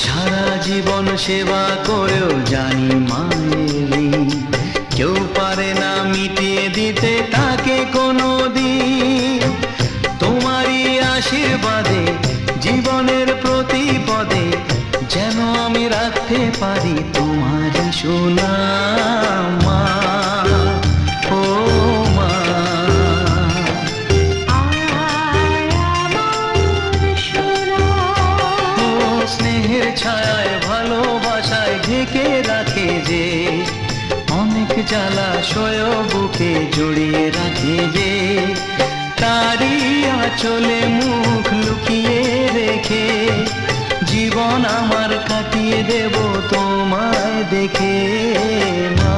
সারা জীবন সেবা করেও জানি মায়ের ঋণ কেউ পারে না মিটিয়ে দিতে তাকে কোনো দিন। তোমারই আশীর্বাদে জীবনের প্রতি পদে যেন আমি রাখতে পারি তোমারই সুনাম মা, ও মা। ও স্নেহের ছায়ায় ভালোবাসায় ঢেকে রাখে যে, অনেক জ্বালাশয় বুকে জড়িয়ে রাখে যে, তারই আঁচলে মুখ লুকিয়ে রেখে জীবন আমার কাটিয়ে দেব তোমায় দেখে মা।